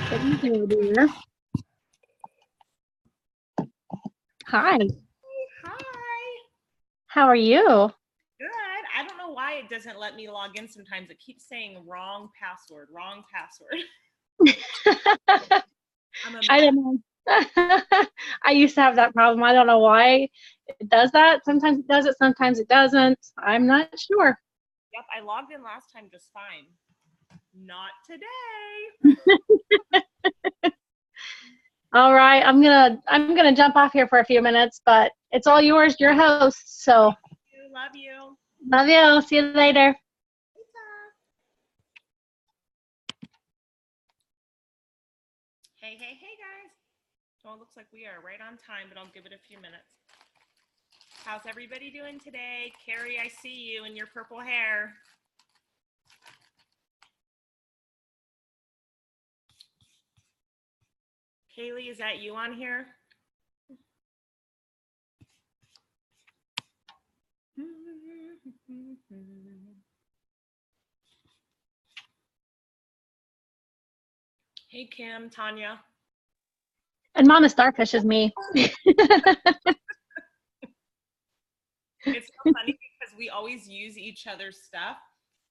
Good evening, dear. Hi, Hi. how are you? Good. I don't know why it doesn't let me log in sometimes. It keeps saying wrong password, wrong password. I'm a I mess. don't know. I used to have that problem. I don't know why it does that. Sometimes it does it, sometimes it doesn't. I'm not sure. Yep, I logged in last time just fine. Not today. All right, I'm gonna jump off here for a few minutes, but it's all yours, your host. So Love you. love you. See you later. Hey, guys. Oh, it looks like we are right on time, but I'll give it a few minutes. How's everybody doing today? Carrie, I see you in your purple hair. Kaylee, is that you on here? Hey, Kim, Tanya. And Mama Starfish is me. It's so funny because we always use each other's stuff.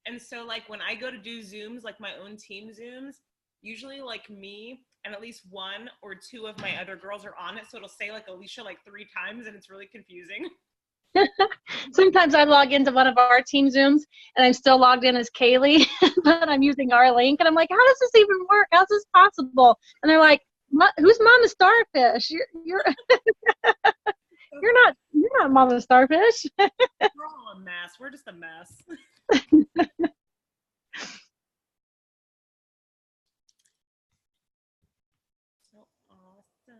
And so like when I go to do Zooms, like my own team Zooms, usually like me and at least one or two of my other girls are on it. So it'll say like Alicia like 3 times and it's really confusing. Sometimes I log into one of our team Zooms and I'm still logged in as Kaylee, but I'm using our link and I'm like, how does this even work? How's this possible? And they're like, who's Mama Starfish? You're you're not Mama Starfish. We're all a mess. We're just a mess. So awesome.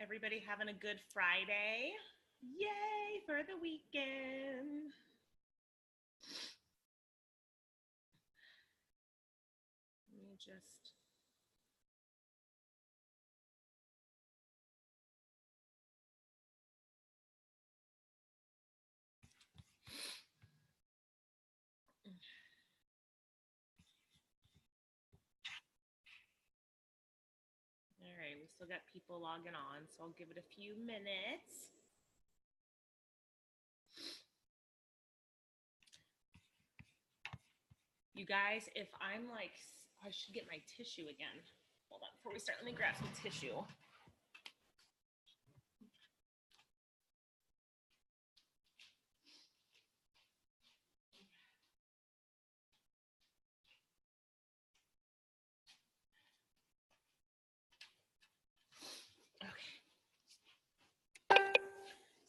Everybody having a good Friday. Yay for the weekend. Let me just all right, we still got people logging on, so I'll give it a few minutes. You guys, if I'm like, I should get my tissue again. Hold on, before we start, let me grab some tissue.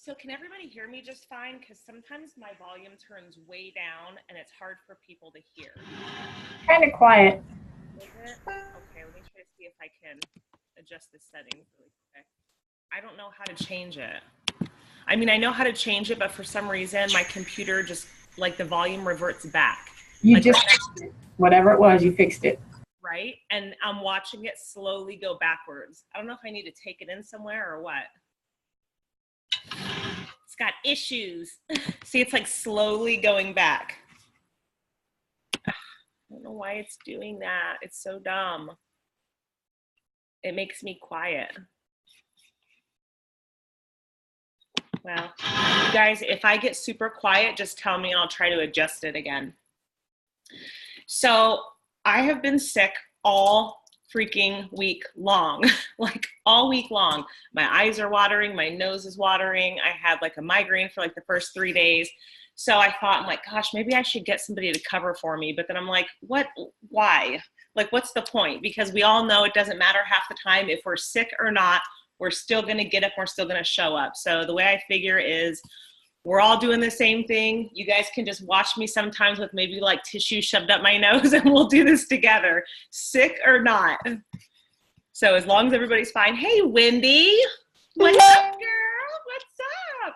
So can everybody hear me just fine? Because sometimes my volume turns way down and it's hard for people to hear. Kind of quiet. Is it? Okay, let me try to see if I can adjust the settings really quick. I don't know how to change it. I mean, I know how to change it, but for some reason my computer just, like the volume reverts back. You like, just fixed it. Whatever it was, you fixed it. right? And I'm watching it slowly go backwards. I don't know if I need to take it in somewhere or what. It's got issues. See, it's like slowly going back. I don't know why it's doing that. It's so dumb. It makes me quiet. Well, you guys, if I get super quiet, just tell me and I'll try to adjust it again. So I have been sick all freaking week long, like all week long. My eyes are watering, my nose is watering. I had like a migraine for like the first 3 days. So I thought, I'm like, gosh, maybe I should get somebody to cover for me. But then I'm like, what, why? Like, what's the point? Because we all know it doesn't matter half the time if we're sick or not, we're still gonna get up, we're still gonna show up. So the way I figure is we're all doing the same thing. You guys can just watch me sometimes with maybe like tissue shoved up my nose and we'll do this together, sick or not. So as long as everybody's fine. Hey, Wendy. What's up, girl? What's up?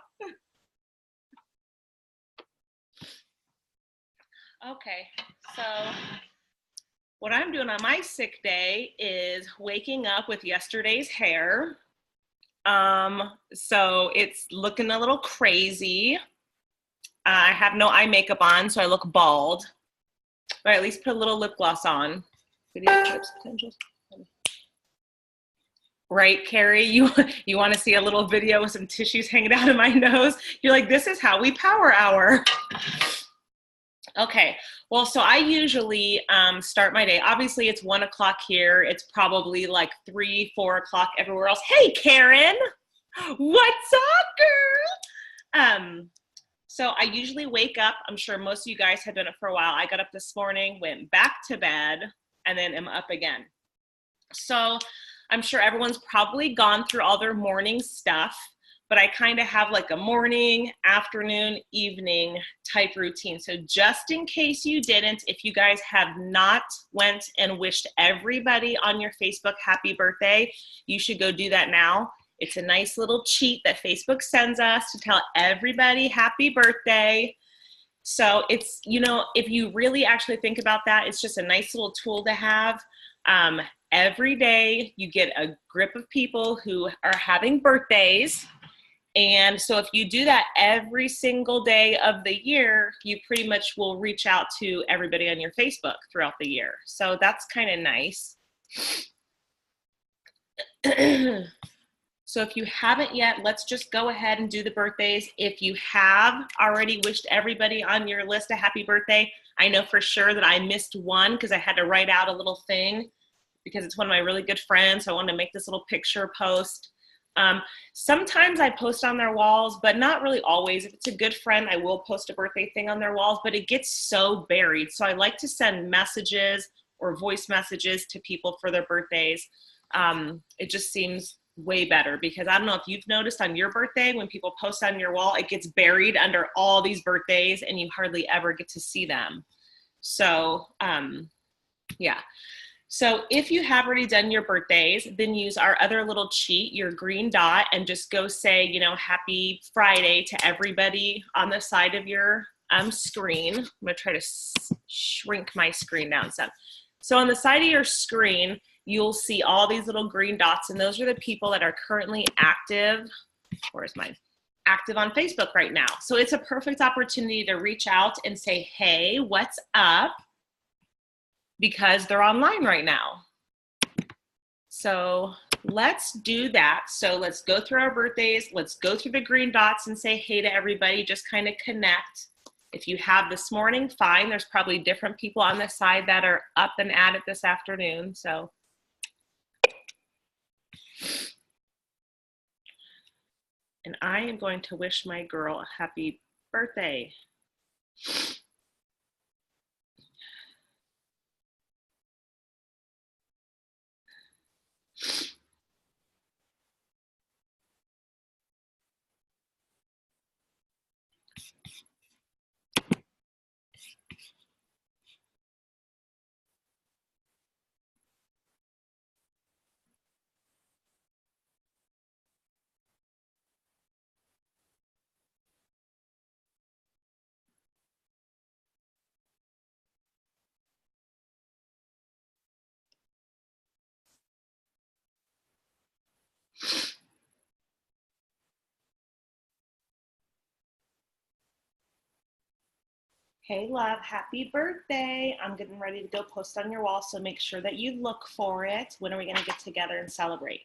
Okay, so what I'm doing on my sick day is waking up with yesterday's hair. So it's looking a little crazy. I have no eye makeup on, so I look bald. Or at least put a little lip gloss on. Video clips, potentials. Right, Carrie? You want to see a little video with some tissues hanging out of my nose? You're like, this is how we power hour. Okay, well, so I usually start my day. Obviously, it's 1 o'clock here. It's probably like 3, 4 o'clock everywhere else. Hey, Karen, what's up, girl? So I usually wake up. I'm sure most of you guys have done it for a while. I got up this morning, went back to bed, and then am up again. So I'm sure everyone's probably gone through all their morning stuff, but I kind of have like a morning, afternoon, evening type routine. So just in case you didn't, if you guys have not went and wished everybody on your Facebook happy birthday, you should go do that now. It's a nice little cheat that Facebook sends us to tell everybody happy birthday. So it's, you know, if you really actually think about that, it's just a nice little tool to have. Every day you get a group of people who are having birthdays. And so if you do that every single day of the year, you pretty much will reach out to everybody on your Facebook throughout the year. So that's kind of nice. So if you haven't yet, let's just go ahead and do the birthdays. If you have already wished everybody on your list a happy birthday, I know for sure that I missed one because I had to write out a little thing because it's one of my really good friends. So I wanted to make this little picture post. Sometimes I post on their walls, but not really always. If it's a good friend, I will post a birthday thing on their walls, but it gets so buried. So I like to send messages or voice messages to people for their birthdays. It just seems way better because I don't know if you've noticed on your birthday, when people post on your wall, it gets buried under all these birthdays and you hardly ever get to see them. So, yeah. So if you have already done your birthdays, then use our other little cheat, your green dot, and just go say, you know, happy Friday to everybody on the side of your screen. I'm going to try to shrink my screen down some. So on the side of your screen, you'll see all these little green dots, and those are the people that are currently active. Where's mine? Active on Facebook right now. So it's a perfect opportunity to reach out and say, hey, what's up? Because they're online right now. So let's do that. So let's go through our birthdays. Let's go through the green dots and say hey to everybody, just kind of connect. If you have this morning, fine. There's probably different people on the side that are up and at it this afternoon. So and I am going to wish my girl a happy birthday. Hey, love, happy birthday. I'm getting ready to go post on your wall, so make sure that you look for it. When are we going to get together and celebrate?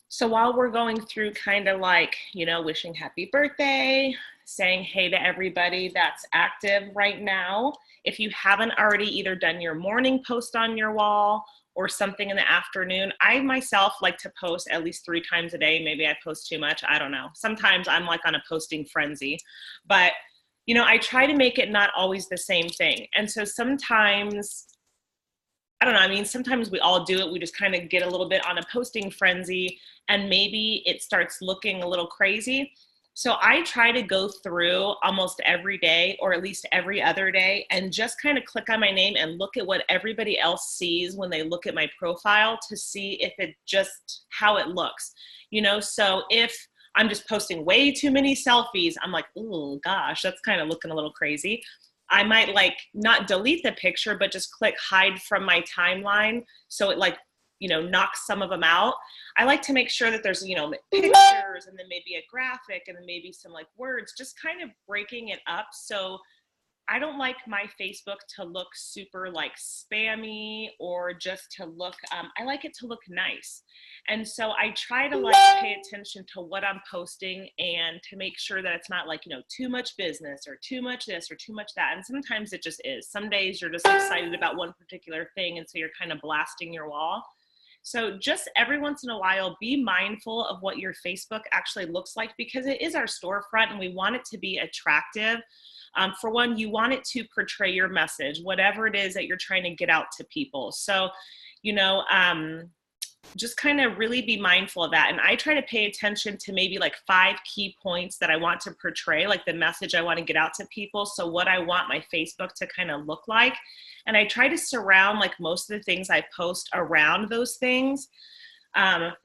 So while we're going through kind of like, you know, wishing happy birthday, saying hey to everybody that's active right now, if you haven't already either done your morning post on your wall or something in the afternoon, I myself like to post at least 3 times a day. Maybe I post too much. I don't know. Sometimes I'm like on a posting frenzy, but you know, I try to make it not always the same thing. And so sometimes, I don't know, I mean, sometimes we all do it. We just kind of get a little bit on a posting frenzy and maybe it starts looking a little crazy. So I try to go through almost every day or at least every other day and just kind of click on my name and look at what everybody else sees when they look at my profile to see if it just, how it looks, you know? So if I'm just posting way too many selfies. I'm like, oh gosh, that's kind of looking a little crazy. I might like not delete the picture, but just click hide from my timeline. So it like, you know, knocks some of them out. I like to make sure that there's, you know, pictures and then maybe a graphic and then maybe some like words, just kind of breaking it up. So I don't like my Facebook to look super like spammy or just to look, I like it to look nice. And so I try to like pay attention to what I'm posting and to make sure that it's not like, you know, too much business or too much this or too much that. And sometimes it just is. Some days you're just excited about one particular thing. And so you're kind of blasting your wall. So just every once in a while, be mindful of what your Facebook actually looks like, because it is our storefront and we want it to be attractive. For one, you want it to portray your message, whatever it is that you're trying to get out to people. So, you know, just kind of really be mindful of that. And I try to pay attention to maybe like 5 key points that I want to portray, like the message I want to get out to people. So what I want my Facebook to kind of look like. And I try to surround like most of the things I post around those things.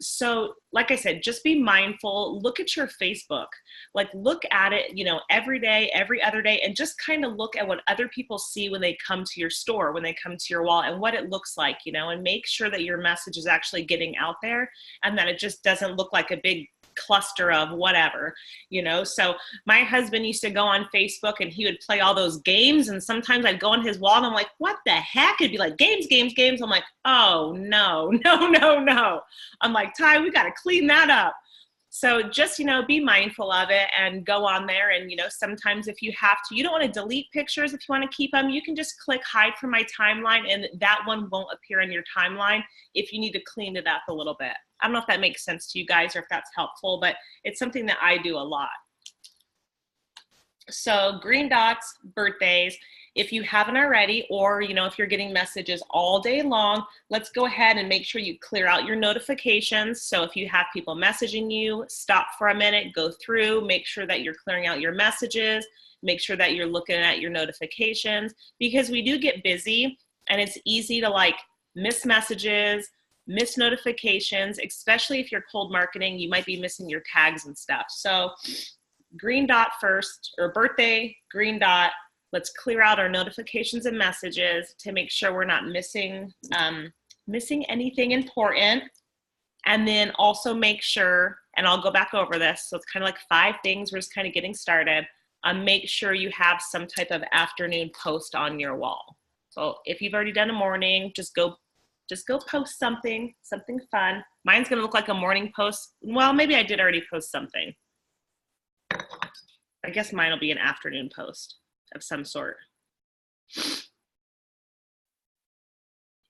So like I said, just be mindful, look at your Facebook, like look at it, you know, every day, every other day, and just kind of look at what other people see when they come to your store, when they come to your wall, and what it looks like, you know, and make sure that your message is actually getting out there and that it just doesn't look like a big cluster of whatever, you know. So my husband used to go on Facebook and he would play all those games, and sometimes I'd go on his wall and I'm like, what the heck? It'd be like games, games, games. I'm like, oh no, no, no, no. I'm like, Ty, we got to clean that up. So just, you know, be mindful of it and go on there. And, you know, sometimes if you have to, you don't want to delete pictures. If you want to keep them, you can just click hide from my timeline and that one won't appear in your timeline if you need to clean it up a little bit. I don't know if that makes sense to you guys or if that's helpful, but it's something that I do a lot. So green dots, birthdays, if you haven't already, or, you know, if you're getting messages all day long, let's go ahead and make sure you clear out your notifications. So if you have people messaging you, stop for a minute, go through, make sure that you're clearing out your messages, make sure that you're looking at your notifications, because we do get busy and it's easy to like miss messages, miss notifications, especially if you're cold marketing, you might be missing your tags and stuff. So green dot first, or birthday, green dot. Let's clear out our notifications and messages to make sure we're not missing anything important. And then also make sure, and I'll go back over this, so it's kind of like 5 things, we're just kind of getting started. Make sure you have some type of afternoon post on your wall. So if you've already done a morning, just go post something fun. Mine's gonna look like a morning post. Well, maybe I did already post something. I guess mine will be an afternoon post of some sort.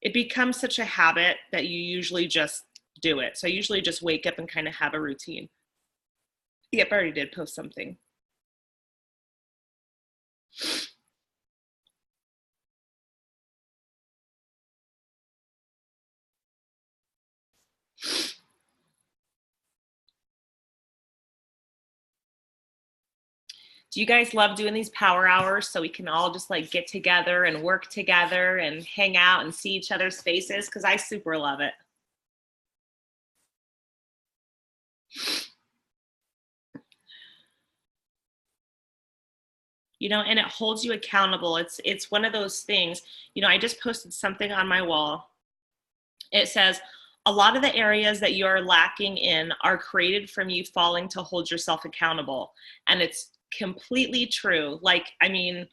It becomes such a habit that you usually just do it. So I usually just wake up and kind of have a routine. Yep, I already did post something. Do you guys love doing these power hours so we can all just like get together and work together and hang out and see each other's faces? Because I super love it. You know, and it holds you accountable. It's one of those things, you know, I just posted something on my wall. It says, a lot of the areas that you're lacking in are created from you falling to hold yourself accountable. And it's completely true. Like, I mean,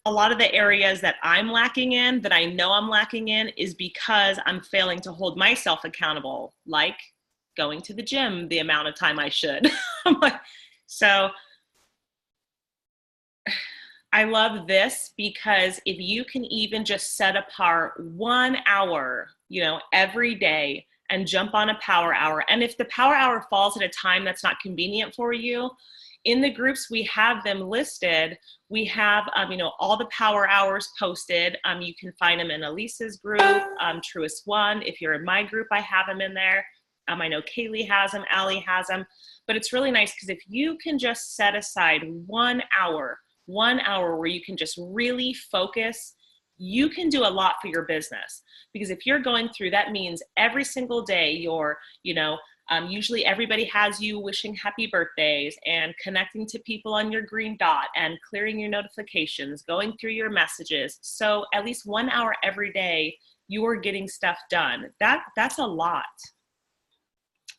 a lot of the areas that I'm lacking in, that I know I'm lacking in, is because I'm failing to hold myself accountable, like going to the gym the amount of time I should. So I love this, because if you can even just set apart 1 hour, you know, every day and jump on a power hour. And if the power hour falls at a time that's not convenient for you, in the groups, we have them listed. We have, you know, all the power hours posted. You can find them in Elisa's group, Truest One. If you're in my group, I have them in there. I know Kaylee has them, Allie has them. But it's really nice because if you can just set aside 1 hour where you can just really focus, you can do a lot for your business. Because if you're going through, that means every single day you're, you know, Usually everybody has you wishing happy birthdays and connecting to people on your green dot and clearing your notifications, going through your messages. So at least 1 hour every day, you are getting stuff done. That's a lot.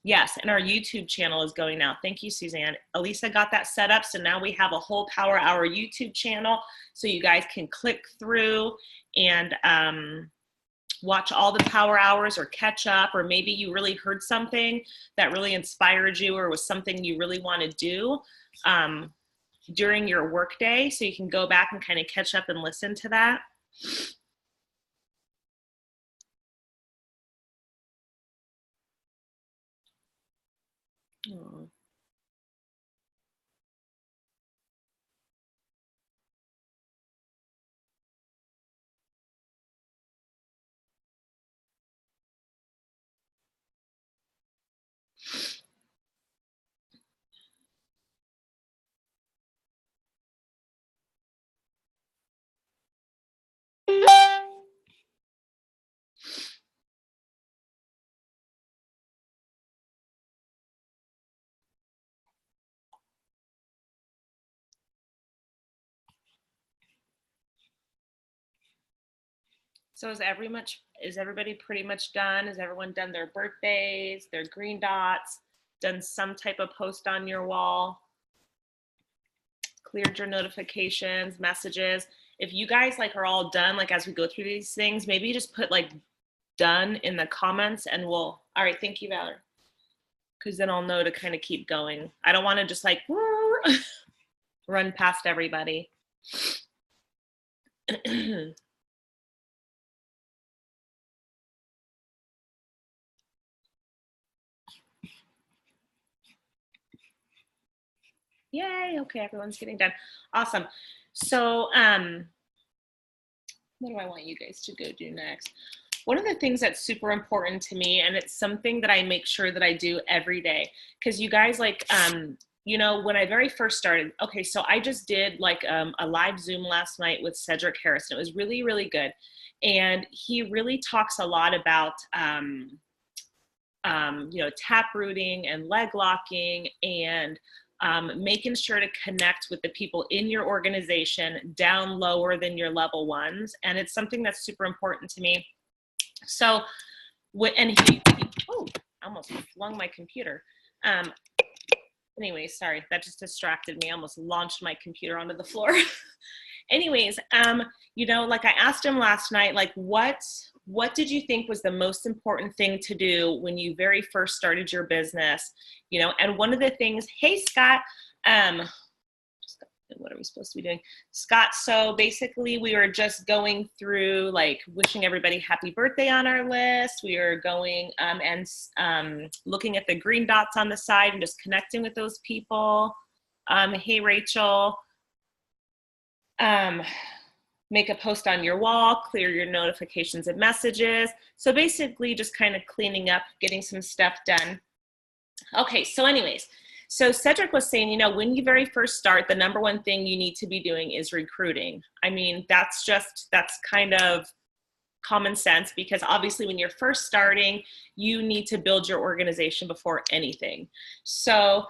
Yes, and our YouTube channel is going now. Thank you, Suzanne. Elisa got that set up, so now we have a whole Power Hour YouTube channel, so you guys can click through and watch all the Power Hours or catch up, or maybe you really heard something that really inspired you or was something you really want to do during your workday, so you can go back and kind of catch up and listen to that. Oh. So is everybody pretty much done? Has everyone done their birthdays, their green dots, done some type of post on your wall, cleared your notifications, messages? If you guys like are all done, like as we go through these things, maybe just put like done in the comments and all right, thank you, Valerie. Because then I'll know to kind of keep going. I don't want to just like run past everybody. Yay, okay, everyone's getting done. Awesome. So what do I want you guys to go do next? One of the things that's super important to me, and it's something that I make sure that I do every day, because you guys like, you know, when I very first started, okay, so I just did like a live Zoom last night with Cedric Harrison. It was really, really good. And he really talks a lot about, you know, tap rooting and leg locking and making sure to connect with the people in your organization down lower than your level ones. And it's something that's super important to me. So, and he oh, I almost flung my computer. Anyway, sorry, that just distracted me. I almost launched my computer onto the floor. Anyways, you know, like I asked him last night, like, what did you think was the most important thing to do when you very first started your business? You know, and one of the things, hey, Scott, what are we supposed to be doing? Scott, so basically we were just going through like wishing everybody happy birthday on our list. We were going and looking at the green dots on the side and just connecting with those people. Hey, Rachel. Make a post on your wall, clear your notifications and messages. So basically just kind of cleaning up, getting some stuff done. Okay, so anyways, so Cedric was saying, you know, when you very first start, the number one thing you need to be doing is recruiting. I mean, that's kind of common sense, because obviously when you're first starting, you need to build your organization before anything. So,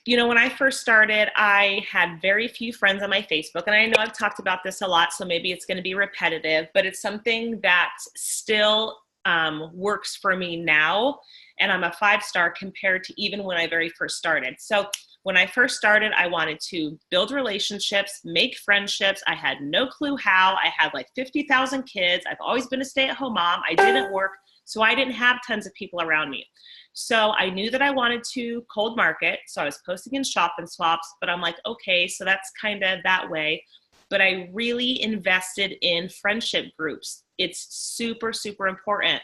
you know, when I first started, I had very few friends on my Facebook, and I know I've talked about this a lot, so maybe it's going to be repetitive, but it's something that still works for me now, and I'm a 5-star compared to even when I very first started. So when I first started, I wanted to build relationships, make friendships. I had no clue how. I had like 50,000 kids. I've always been a stay-at-home mom. I didn't work, so I didn't have tons of people around me. So I knew that I wanted to cold market. So I was posting in shop and swaps, but I'm like, okay, so that's kind of that way. But I really invested in friendship groups. It's super, super important.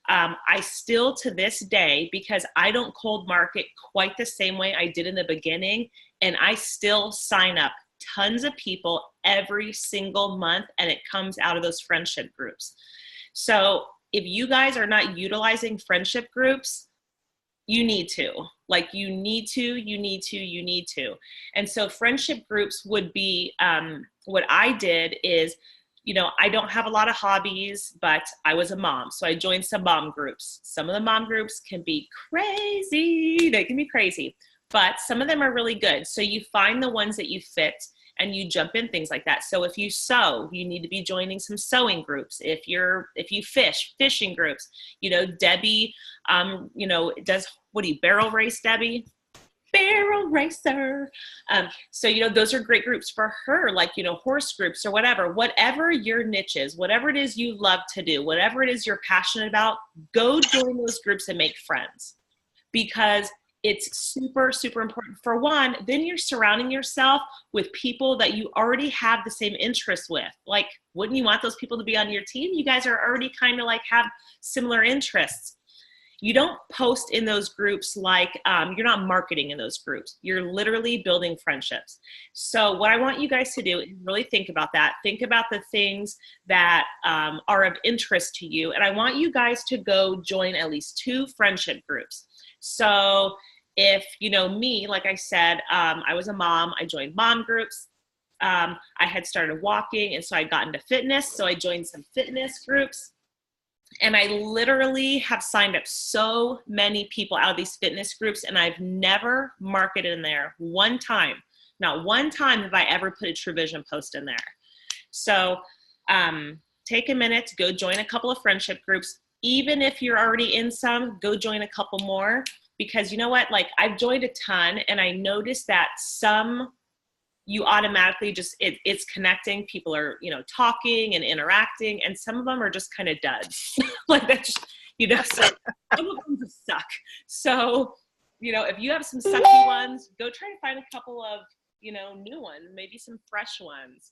I still to this day, because I don't cold market quite the same way I did in the beginning, and I still sign up tons of people every single month, and it comes out of those friendship groups. So if you guys are not utilizing friendship groups, you need to. Like, you need to. And so friendship groups would be, what I did is I don't have a lot of hobbies, but I was a mom. So I joined some mom groups. Some of the mom groups can be crazy. They can be crazy, but some of them are really good. So you find the ones that you fit and you jump in, things like that. So if you sew, you need to be joining some sewing groups. If you fish, fishing groups. Debbie, does, what do you, barrel race, Debbie? Barrel racer. So those are great groups for her, like horse groups or whatever your niche is, whatever it is you love to do, whatever it is you're passionate about, go join those groups and make friends, because it's super, super important. For one, then you're surrounding yourself with people that you already have the same interests with. Like, wouldn't you want those people to be on your team? You guys are already kind of like have similar interests. You don't post in those groups like you're not marketing in those groups. You're literally building friendships. So what I want you guys to do is really think about that. Think about the things that are of interest to you. And I want you guys to go join at least 2 friendship groups. So if me, like I said, I was a mom, I joined mom groups. I had started walking, and so I got into fitness. So I joined some fitness groups. And I literally have signed up so many people out of these fitness groups, and I've never marketed in there one time. Not one time have I ever put a True Vision post in there. So take a minute to go join a couple of friendship groups. Even if you're already in some, go join a couple more, because you know what? Like, I've joined a ton, and I noticed that some you automatically just, it's connecting. People are, talking and interacting, and some of them are just kind of duds. Like that's just, so some of them just suck. So, if you have some sucky ones, go try to find a couple of, new ones, maybe some fresh ones.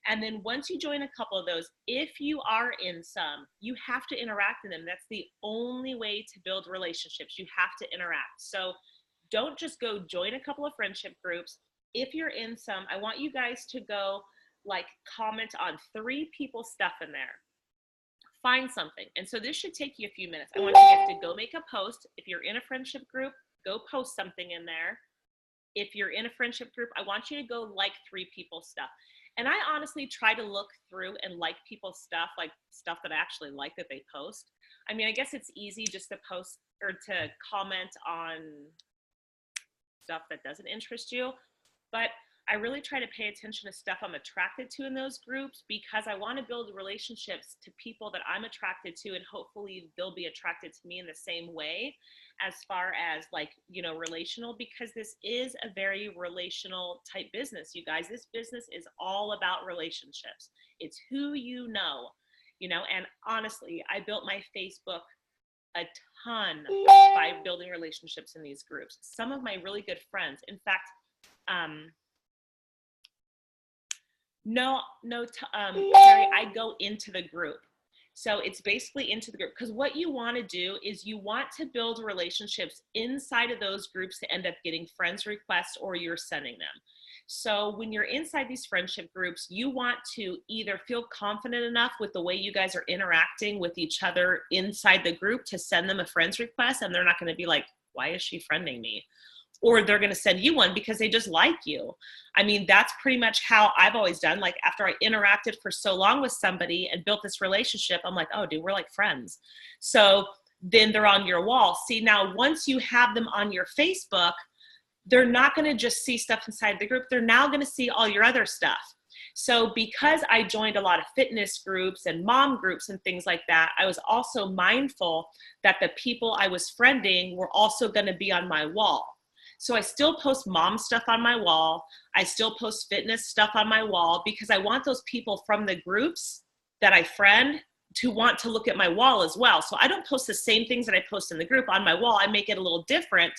And then once you join a couple of those, if you are in some, you have to interact in them. That's the only way to build relationships. You have to interact. So don't just go join a couple of friendship groups. If you're in some, I want you guys to go comment on 3 people's stuff in there. Find something. And so this should take you a few minutes. I want you guys to go make a post. If you're in a friendship group, go post something in there. If you're in a friendship group, I want you to go like 3 people's stuff. And I honestly try to look through and like people's stuff, like stuff that I actually like that they post. I mean, I guess it's easy just to post or to comment on stuff that doesn't interest you. But I really try to pay attention to stuff I'm attracted to in those groups, because I want to build relationships to people that I'm attracted to, and hopefully they'll be attracted to me in the same way, as far as relational, because this is a very relational type business, you guys. This business is all about relationships. It's who and honestly, I built my Facebook a ton by building relationships in these groups. Some of my really good friends, in fact, Terry, I go into the group. So it's basically into the group, because what you want to do is you want to build relationships inside of those groups to end up getting friends requests, or you're sending them. So when you're inside these friendship groups, you want to either feel confident enough with the way you guys are interacting with each other inside the group to send them a friends request, and they're not going to be like, why is she friending me? Or they're going to send you one because they just like you. I mean, that's pretty much how I've always done. Like, after I interacted for so long with somebody and built this relationship, I'm like, oh, dude, we're like friends. So then they're on your wall. See, now once you have them on your Facebook, they're not going to just see stuff inside the group. They're now going to see all your other stuff. So because I joined a lot of fitness groups and mom groups and things like that, I was also mindful that the people I was friending were also going to be on my wall. So I still post mom stuff on my wall. I still post fitness stuff on my wall, because I want those people from the groups that I friend to want to look at my wall as well. So I don't post the same things that I post in the group on my wall. I make it a little different,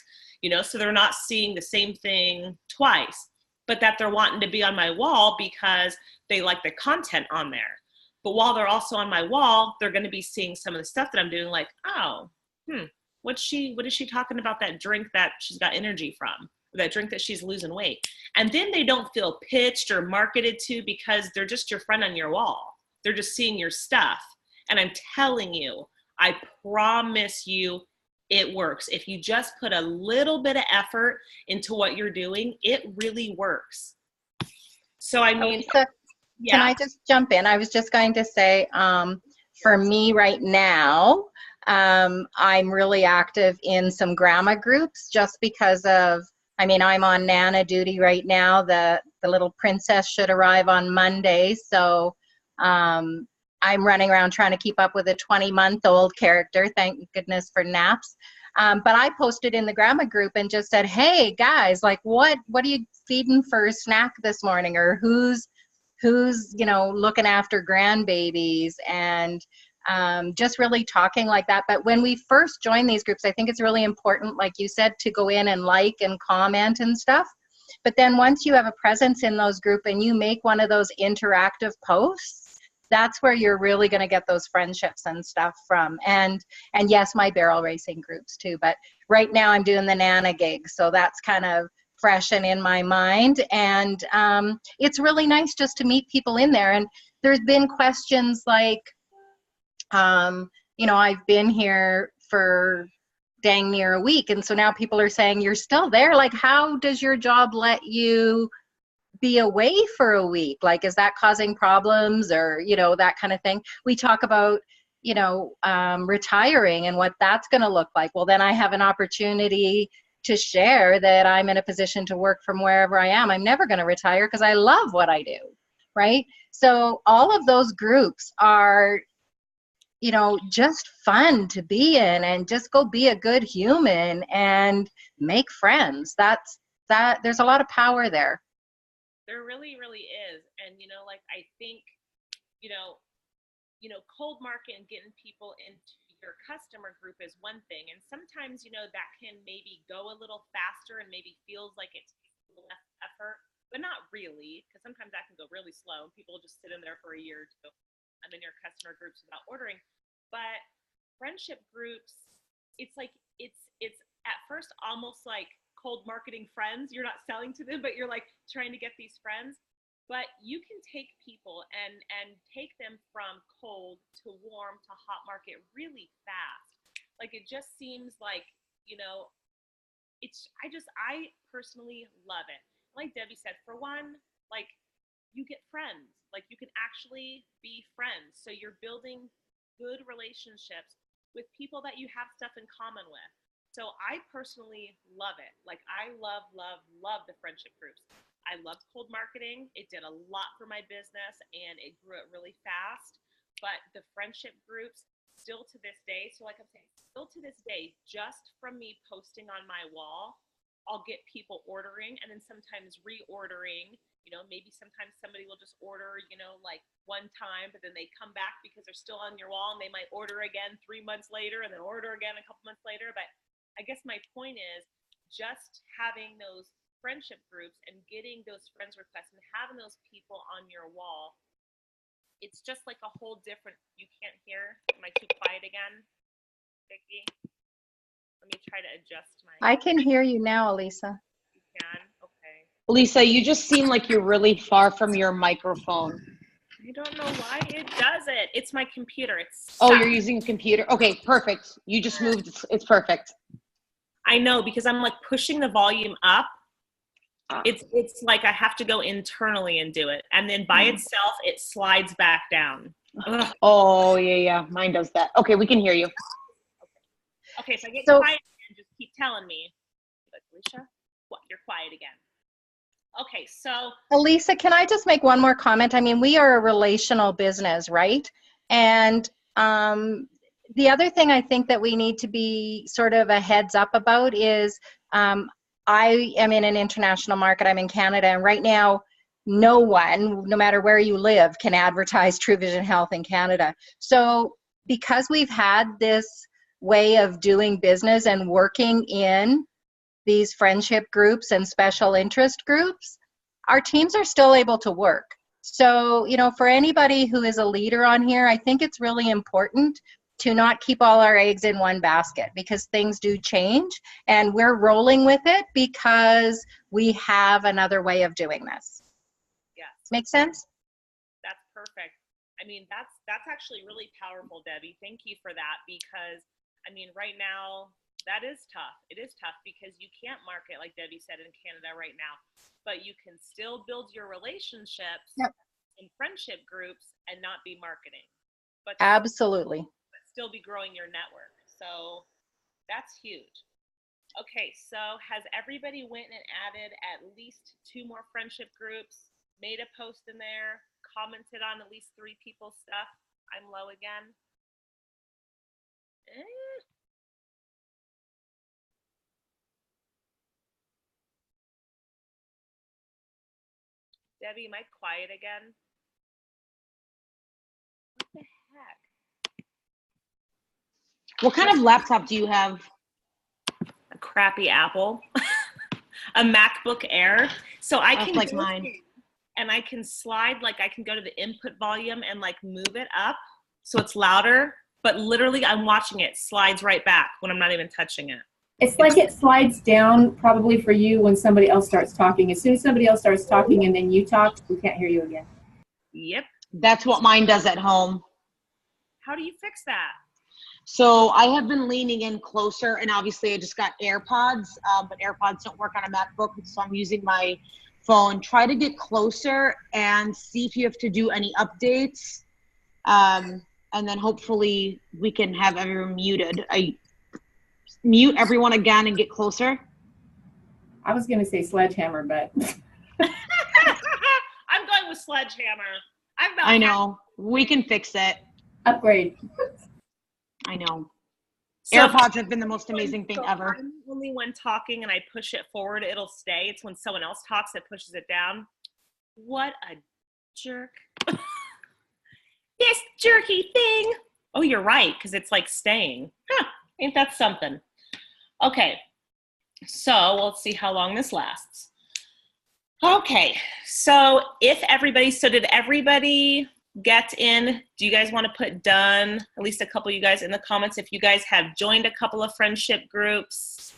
so they're not seeing the same thing twice, but that they're wanting to be on my wall because they like the content on there. But while they're also on my wall, they're going to be seeing some of the stuff that I'm doing, like, oh, what is she talking about, that drink that she's got energy from, or that drink that she's losing weight? And then they don't feel pitched or marketed to, because they're just your friend on your wall. They're just seeing your stuff. And I'm telling you, I promise you, it works. If you just put a little bit of effort into what you're doing, it really works. So I mean, Can I just jump in? I was just going to say, for me right now, I'm really active in some grandma groups just because of, I mean, I'm on Nana duty right now. The little princess should arrive on Monday. So I'm running around trying to keep up with a 20-month-old character. Thank goodness for naps. But I posted in the grandma group and just said, hey guys, like what are you feeding for a snack this morning? Or who's looking after grandbabies, and just really talking like that. But when we first join these groups, I think it's really important, like you said, to go in and like and comment and stuff. But then once you have a presence in those groups and you make one of those interactive posts, that's where you're really going to get those friendships and stuff from. And yes, my barrel racing groups too. But right now I'm doing the Nana gig, so that's kind of fresh and in my mind. And it's really nice just to meet people in there. And there's been questions like, I've been here for dang near a week, and so now people are saying, you're still there? Like, how does your job let you be away for a week? Like, is that causing problems, or that kind of thing? We talk about retiring and what that's going to look like. Well, then I have an opportunity to share that I'm in a position to work from wherever I am. I'm never going to retire because I love what I do, right? So all of those groups are just fun to be in, and just go be a good human and make friends. There's a lot of power there. There really, really is. And, I think, cold market and getting people into your customer group is one thing. And sometimes, that can maybe go a little faster and maybe feels like it takes a little less effort, but not really, because sometimes that can go really slow and people just sit in there for a year or two. I'm in your customer groups without ordering. But friendship groups, it's like, it's at first almost like cold marketing friends. You're not selling to them, but you're like trying to get these friends. But you can take people and take them from cold to warm to hot market really fast. Like, it just seems like, I personally love it. Like Debbie said, for one, like, you get friends. Like, you can actually be friends. So you're building good relationships with people that you have stuff in common with. So I personally love it. Like, I love the friendship groups. I loved cold marketing. It did a lot for my business and it grew it really fast. But the friendship groups, still to this day, so like I'm saying, still to this day, just from me posting on my wall, I'll get people ordering and then sometimes reordering. Maybe sometimes somebody will just order, like one time, but then they come back because they're still on your wall and they might order again 3 months later and then order again a couple months later. But I guess my point is just having those friendship groups and getting those friends requests and having those people on your wall, it's just like a whole different, you can't hear. Am I too quiet again, Vicki? Let me try to adjust my. I can hear you now, Elisa. You can? Okay. Lisa, you just seem like you're really far from your microphone. I don't know why it does it. It's my computer. It's Oh, you're using a computer. Okay, perfect. You just moved. It's perfect. I know, because I'm like pushing the volume up. It's like I have to go internally and do it. And then by itself, it slides back down. Ugh. Oh, yeah. Mine does that. Okay, we can hear you. Okay, so I get quiet and just keep telling me. Like, Alicia, what? You're quiet again. Okay, so. Elisa, can I just make one more comment? I mean, we are a relational business, right? And the other thing I think that we need to be sort of a heads up about is I am in an international market. I'm in Canada, and right now, no one, no matter where you live, can advertise True Vision Health in Canada. So because we've had this way of doing business and working in these friendship groups and special interest groups, our teams are still able to work. So, for anybody who is a leader on here, I think it's really important to not keep all our eggs in one basket, because things do change and we're rolling with it because we have another way of doing this. Yes. Make sense? That's perfect. I mean, that's actually really powerful, Debbie. Thank you for that, because I mean, right now, that is tough. It is tough because you can't market, like Debbie said, in Canada right now, but you can still build your relationships. Yep. in friendship groups and not be marketing, but Absolutely. still be growing your network. So that's huge. Okay, so has everybody went and added at least 2 more friendship groups, made a post in there, commented on at least 3 people's stuff? I'm low again. Debbie, am I quiet again? What the heck? What kind of laptop do you have? A crappy Apple, a MacBook Air. So I That's can like do mine. things, and I can slide, like I can go to the input volume and like move it up so it's louder, but literally I'm watching it slides right back when I'm not even touching it. It's like it slides down probably for you when somebody else starts talking. As soon as somebody else starts talking and then you talk, we can't hear you again. Yep. That's what mine does at home. How do you fix that? So I have been leaning in closer, and obviously I just got AirPods, but AirPods don't work on a MacBook, so I'm using my phone. Try to get closer and see if you have to do any updates, and then hopefully we can have everyone muted. I mute everyone again and get closer. I was going to say sledgehammer, but I'm going with sledgehammer. I know. We can fix it. upgrade. I know. So AirPods have been the most amazing thing ever. I'm the only one talking and I push it forward, it'll stay. It's when someone else talks that pushes it down. What a jerk. This jerky thing. Oh, you're right, because it's like staying. Huh, ain't that something? Okay, so let's see how long this lasts. Okay, so did everybody get in? Do you guys want to put done, at least a couple of you guys in the comments, if you guys have joined a couple of friendship groups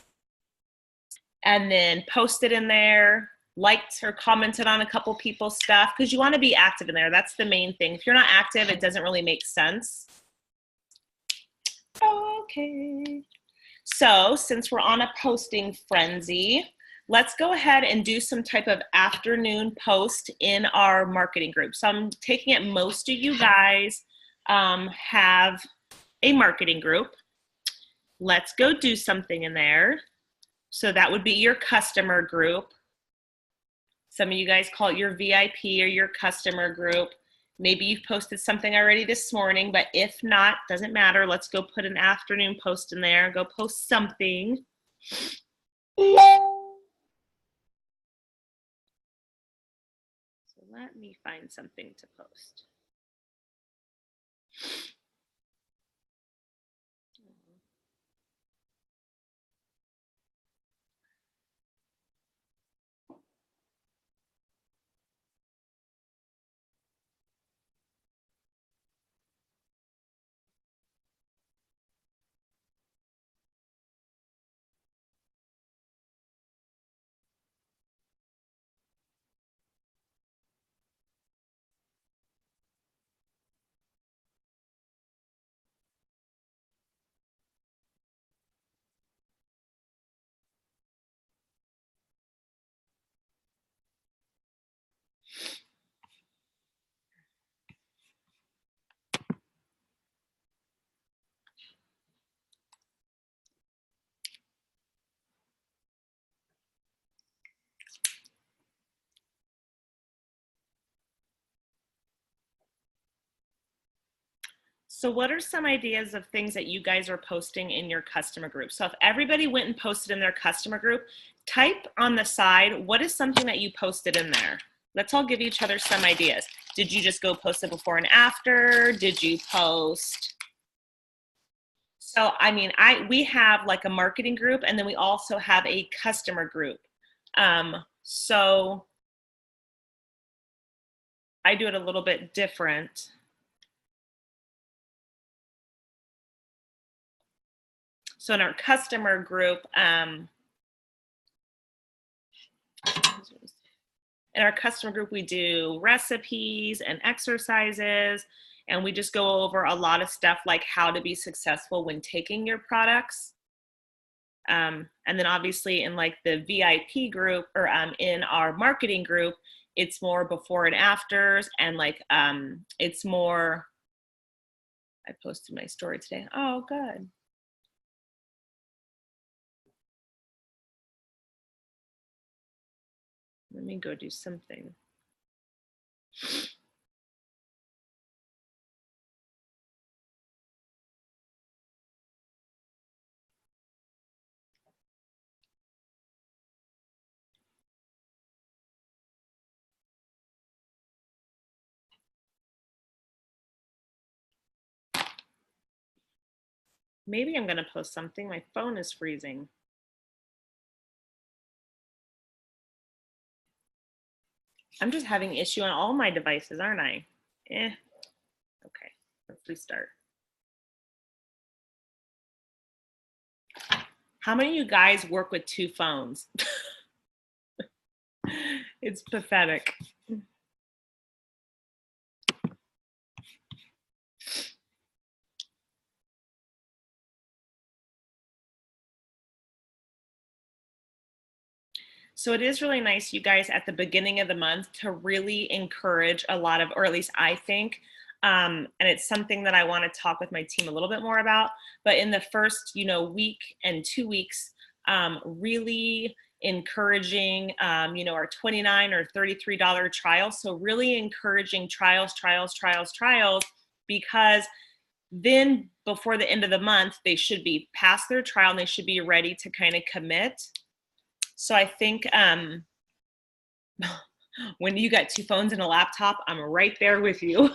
and then posted in there, liked or commented on a couple people's stuff, because you want to be active in there. That's the main thing. If you're not active, it doesn't really make sense. Okay. So since we're on a posting frenzy, let's go ahead and do some type of afternoon post in our marketing group. So I'm taking it most of you guys have a marketing group. Let's go do something in there. So that would be your customer group. Some of you guys call it your VIP or your customer group. Maybe you've posted something already this morning, but if not, doesn't matter. Let's go put an afternoon post in there. Go post something. So let me find something to post. So what are some ideas of things that you guys are posting in your customer group? So if everybody went and posted in their customer group, type on the side, what is something that you posted in there? Let's all give each other some ideas. Did you just go post it before and after? Did you post? So, I mean, we have like a marketing group, and then we also have a customer group. So I do it a little bit different. So in our customer group, we do recipes and exercises, and we just go over a lot of stuff like how to be successful when taking your products. And then obviously in like the VIP group or in our marketing group, it's more before and afters, and like it's more, I posted my story today. Oh, good. Let me go do something. Maybe I'm going to post something. My phone is freezing. I'm just having issue on all my devices, aren't I? Okay, let's restart. How many of you guys work with 2 phones? It's pathetic. So it is really nice, you guys, at the beginning of the month to really encourage a lot of, or at least I think, and it's something that I want to talk with my team a little bit more about, but in the first, week and 2 weeks, really encouraging, our $29 or $33 trial. So really encouraging trials, because then before the end of the month, they should be past their trial and they should be ready to kind of commit. So I think when you got 2 phones and a laptop, I'm right there with you.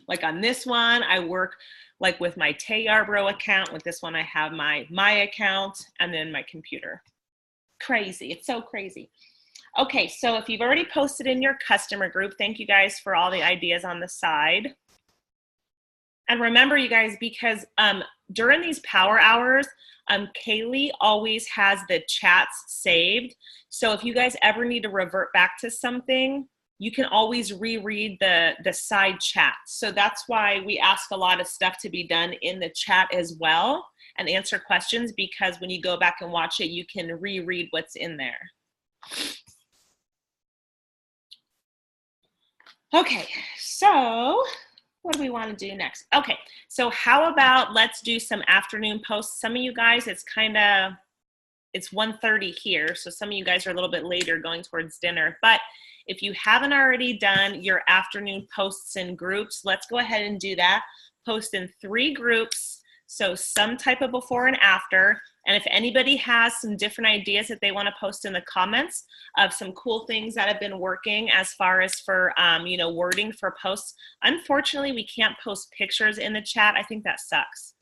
Like on this one, I work like with my Tay Yarbrough account. With this one, I have my account and then my computer. Crazy. It's so crazy. Okay, so if you've already posted in your customer group, thank you guys for all the ideas on the side. And remember, you guys, because during these power hours, Kaylee always has the chats saved. So if you guys ever need to revert back to something, you can always reread the side chat. So that's why we ask a lot of stuff to be done in the chat as well and answer questions, because when you go back and watch it, you can reread what's in there. Okay, so what do we want to do next? Okay, so how about let's do some afternoon posts. Some of you guys, it's 1:30 here, so some of you guys are a little bit later going towards dinner. But if you haven't already done your afternoon posts in groups, let's go ahead and do that. Post in 3 groups, so some type of before and after. And if anybody has some different ideas that they want to post in the comments of some cool things that have been working as far as for, wording for posts. Unfortunately, we can't post pictures in the chat. I think that sucks.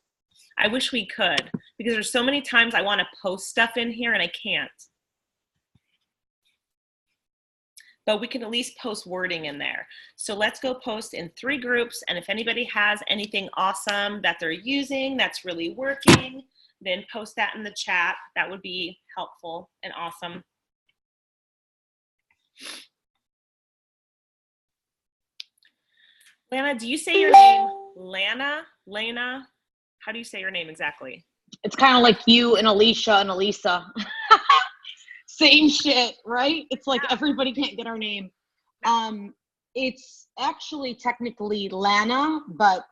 I wish we could, because there's so many times I want to post stuff in here and I can't. But we can at least post wording in there. So let's go post in 3 groups. And if anybody has anything awesome that they're using that's really working, then post that in the chat. That would be helpful and awesome. Lana, do you say your name Lana? Lana? How do you say your name exactly? It's kind of like you and Alicia and Elisa. Same shit, right? It's like everybody can't get our name. It's actually technically Lana, but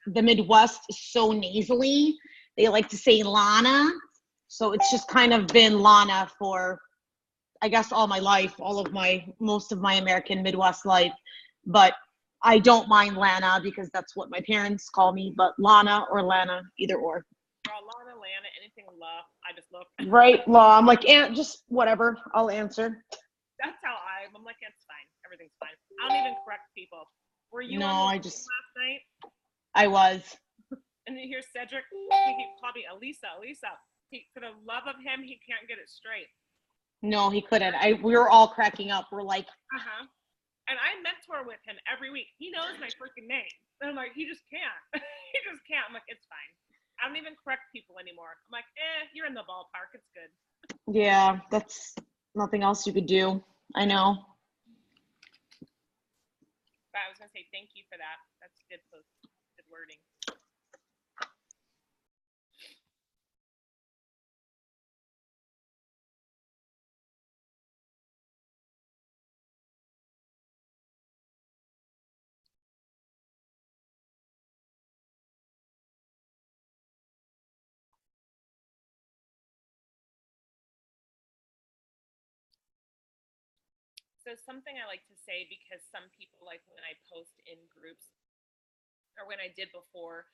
the Midwest is so nasally. They like to say Lana. So it's just kind of been Lana for, I guess, all my life, most of my American Midwest life. But I don't mind Lana because that's what my parents call me, but Lana or Lana, either or. Lana, Lana, anything La, I just love. Right, law. I'm like, just whatever, I'll answer. That's how I'm like, it's fine. Everything's fine. I don't even correct people. Were you No, on the last night? I was. And then here's Cedric. He called me Elisa. For the love of him, he can't get it straight. No, he couldn't. We were all cracking up. We're like, And I mentor with him every week. He knows my freaking name. And I'm like, he just can't. He just can't. I'm like, it's fine. I don't even correct people anymore. I'm like, you're in the ballpark. It's good. yeah, that's nothing else you could do. I know. But I was going to say thank you for that. That's good post, good wording. So something I like to say, because some people, like when I post in groups or when I did before,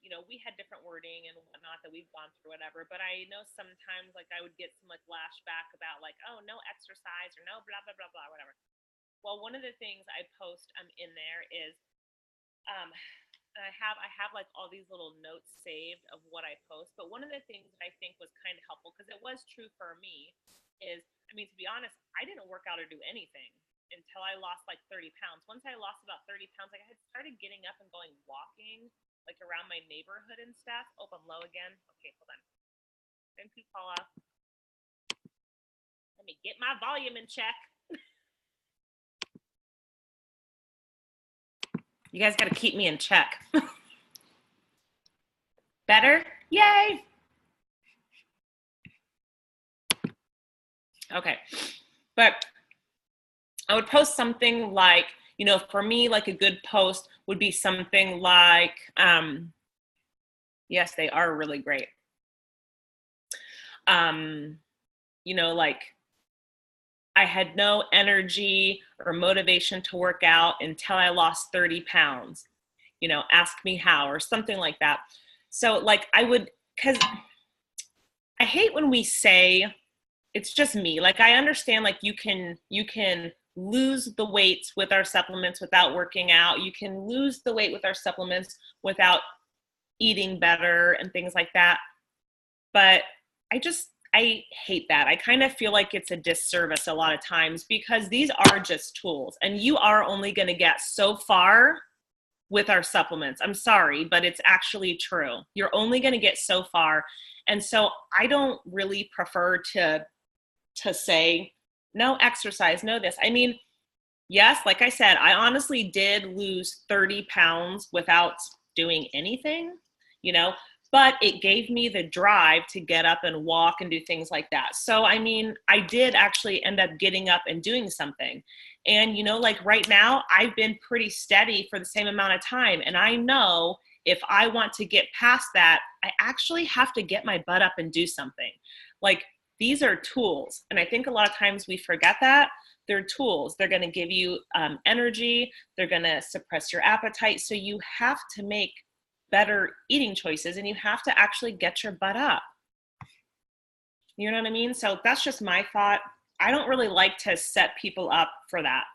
you know, we had different wording and whatnot that we've gone through, whatever. But I know sometimes like I would get some like lashback about like, oh, no exercise or no blah, blah, blah, blah, whatever. Well, one of the things I post in there is I have like all these little notes saved of what I post. But one of the things that I think was kind of helpful, because it was true for me, is, I mean, to be honest, I didn't work out or do anything until I lost like 30 pounds. Once I lost about 30 pounds, like I had started getting up and going walking like around my neighborhood and stuff. Oh, I'm low again. Okay, hold on. Then Paula. Let me get my volume in check. You guys got to keep me in check. Better? Yay! Okay, but I would post something like, you know, for me, like a good post would be something like, yes, they are really great. You know, like, I had no energy or motivation to work out until I lost 30 pounds. You know, ask me how, or something like that. So like I would, because I hate when we say, it's just me. Like I understand like you can lose the weight with our supplements without working out. You can lose the weight with our supplements without eating better and things like that. But I hate that. I kind of feel like it's a disservice a lot of times, because these are just tools and you are only going to get so far with our supplements. I'm sorry, but it's actually true. You're only going to get so far. And so I don't really prefer to say, no exercise, no this. I mean, yes, like I said, I honestly did lose 30 pounds without doing anything, you know, but it gave me the drive to get up and walk and do things like that. So, I mean, I did actually end up getting up and doing something. And, you know, like right now, I've been pretty steady for the same amount of time. And I know if I want to get past that, I actually have to get my butt up and do something. Like, these are tools. And I think a lot of times we forget that. They're tools. They're going to give you energy. They're going to suppress your appetite. So you have to make better eating choices and you have to actually get your butt up. You know what I mean? So that's just my thought. I don't really like to set people up for that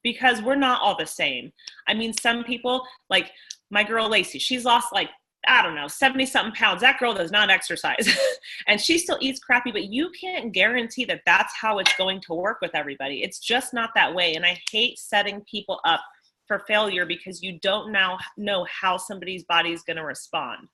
because we're not all the same. I mean, some people, like my girl Lacey, she's lost like, I don't know, 70 something pounds. That girl does not exercise and she still eats crappy, but you can't guarantee that that's how it's going to work with everybody. It's just not that way. And I hate setting people up for failure because you don't now know how somebody's body is going to respond.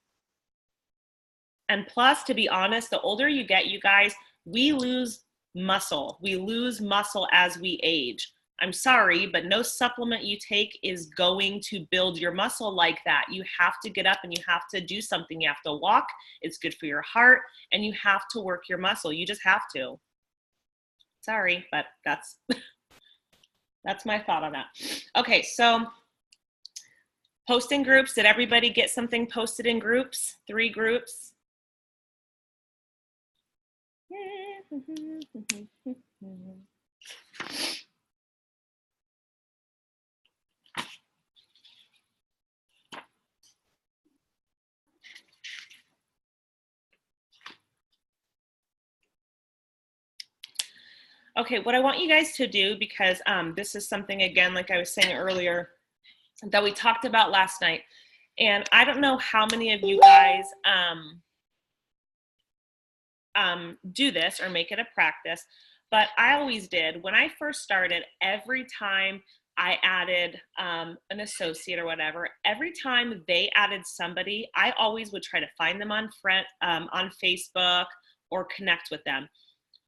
And plus, to be honest, the older you get, you guys, we lose muscle. We lose muscle as we age. I'm sorry, but no supplement you take is going to build your muscle like that. You have to get up and you have to do something. You have to walk. It's good for your heart and you have to work your muscle. You just have to. Sorry, but that's my thought on that. Okay, so posting groups. Did everybody get something posted in groups? 3 groups? Okay, what I want you guys to do, because this is something, again, like I was saying earlier, that we talked about last night. And I don't know how many of you guys do this or make it a practice, but I always did. When I first started, every time I added an associate or whatever, every time they added somebody, I always would try to find them on Facebook or connect with them.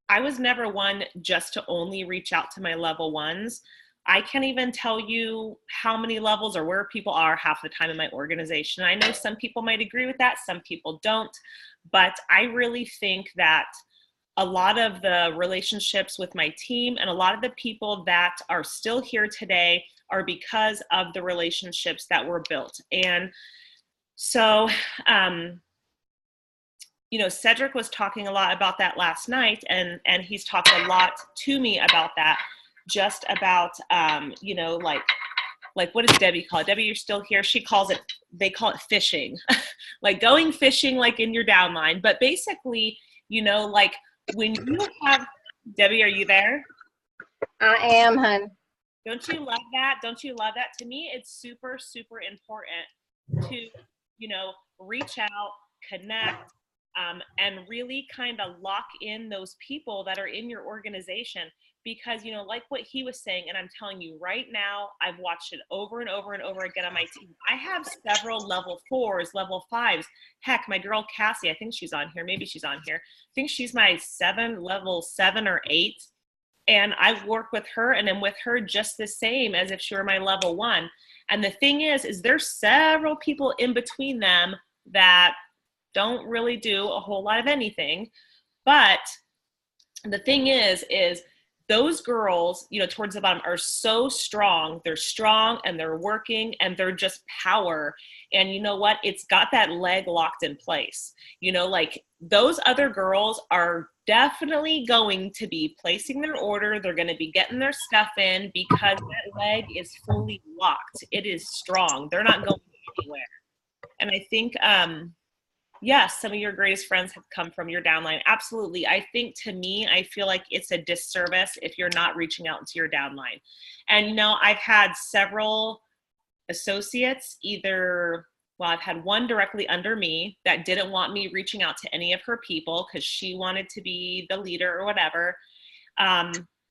I was never one just to only reach out to my level 1s. I can't even tell you how many levels or where people are half the time in my organization. I know some people might agree with that, some people don't, but I really think that a lot of the relationships with my team and a lot of the people that are still here today are because of the relationships that were built. And so, you know, Cedric was talking a lot about that last night, and he's talked a lot to me about that. just about, you know, like what does Debbie call it? Debbie, you're still here. They call it fishing, like going fishing, like in your downline. But basically, you know, like when you have, Debbie, are you there? I am, hun. Don't you love that? Don't you love that? To me, it's super, super important to, you know, reach out, connect, and really kind of lock in those people that are in your organization. Because, you know, like what he was saying, and I'm telling you right now, I've watched it over and over and over again on my team. I have several level 4s, level 5s. Heck, my girl Cassie, I think she's on here. Maybe she's on here. I think she's my level 7 or 8. And I work with her, and I'm with her just the same as if she were my level 1. And the thing is there's several people in between them that don't really do a whole lot of anything. But the thing is those girls, you know, towards the bottom are so strong. They're strong and they're working and they're just power. And you know what? It's got that leg locked in place. You know, like those other girls are definitely going to be placing their order. They're going to be getting their stuff in because that leg is fully locked. It is strong. They're not going anywhere. And I think, yes, some of your greatest friends have come from your downline. Absolutely. I think, to me, I feel like it's a disservice if you're not reaching out to your downline. And, you know, I've had several associates I've had one directly under me that didn't want me reaching out to any of her people because she wanted to be the leader or whatever.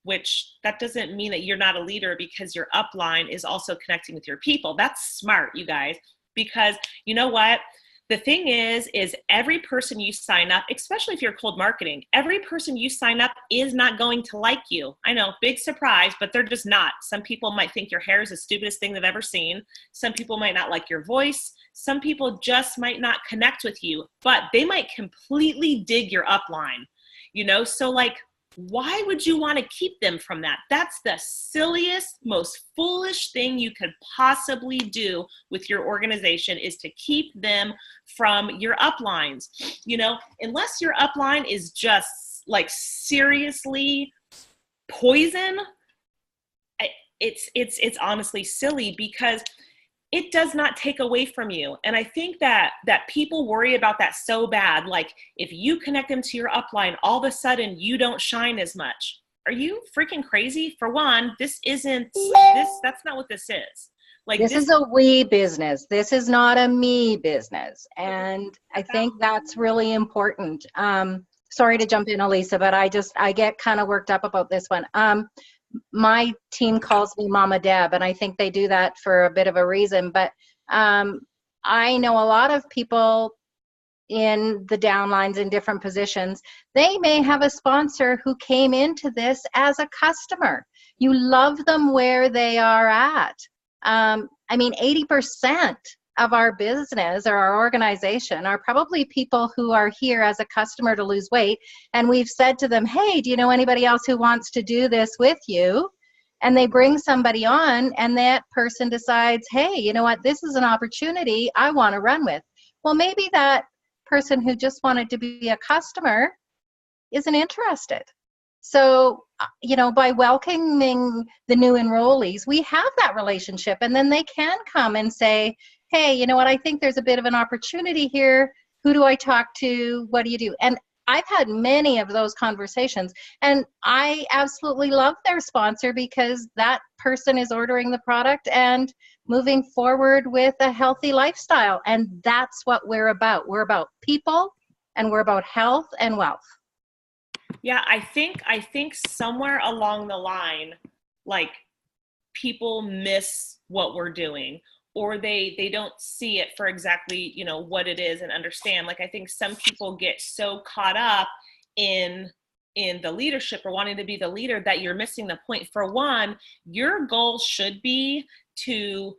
Which that doesn't mean that you're not a leader because your upline is also connecting with your people. That's smart, you guys, because you know what? The thing is every person you sign up, especially if you're cold marketing, every person you sign up is not going to like you. I know, big surprise, but they're just not. Some people might think your hair is the stupidest thing they've ever seen. Some people might not like your voice. Some people just might not connect with you, but they might completely dig your upline, you know? So like, why would you want to keep them from that? That's the silliest, most foolish thing you could possibly do with your organization, is to keep them from your uplines. You know, unless your upline is just like seriously poison, it's honestly silly because it does not take away from you. And I think that people worry about that so bad. Like if you connect them to your upline, all of a sudden you don't shine as much. Are you freaking crazy? For one, that's not what this is. Like this is a we business. This is not a me business. And I think that's really important. Sorry to jump in, Elisa, but I get kind of worked up about this one. My team calls me Mama Deb, and I think they do that for a bit of a reason. But I know a lot of people in the downlines in different positions. They may have a sponsor who came into this as a customer. You love them where they are at. I mean, 80% of our business or our organization are probably people who are here as a customer to lose weight. And we've said to them, hey, do you know anybody else who wants to do this with you? And they bring somebody on and that person decides, hey, you know what, this is an opportunity I want to run with. Well, maybe that person who just wanted to be a customer isn't interested. So, you know, by welcoming the new enrollees, we have that relationship, and then they can come and say, hey, you know what, I think there's a bit of an opportunity here. Who do I talk to? What do you do? And I've had many of those conversations, and I absolutely love their sponsor because that person is ordering the product and moving forward with a healthy lifestyle. And that's what we're about. We're about people, and we're about health and wealth. Yeah, I think somewhere along the line, like, people miss what we're doing, or they don't see it for exactly, you know, what it is and understand. Like, I think some people get so caught up in the leadership or wanting to be the leader that you're missing the point. For one, your goal should be to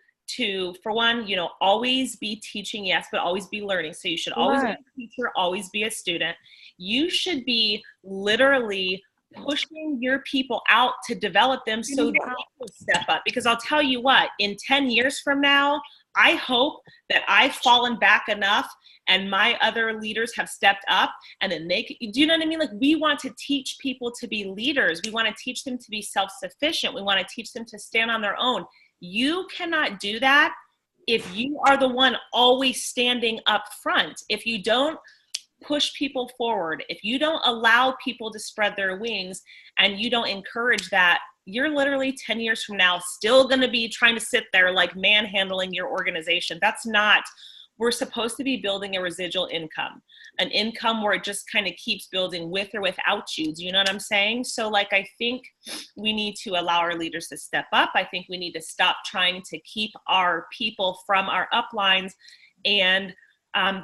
for one, you know, always be teaching, yes, but always be learning. So you should always be a teacher, always be a student. You should be literally pushing your people out to develop them so they will step up. Because I'll tell you what, in 10 years from now, I hope that I've fallen back enough and my other leaders have stepped up, and then do you know what I mean? Like, we want to teach people to be leaders. We want to teach them to be self-sufficient. We want to teach them to stand on their own. You cannot do that if you are the one always standing up front. If you don't push people forward, if you don't allow people to spread their wings and you don't encourage that, you're literally 10 years from now still going to be trying to sit there like manhandling your organization. That's not, we're supposed to be building a residual income, an income where it just kind of keeps building with or without you. Do you know what I'm saying? So like, I think we need to allow our leaders to step up. I think we need to stop trying to keep our people from our uplines. And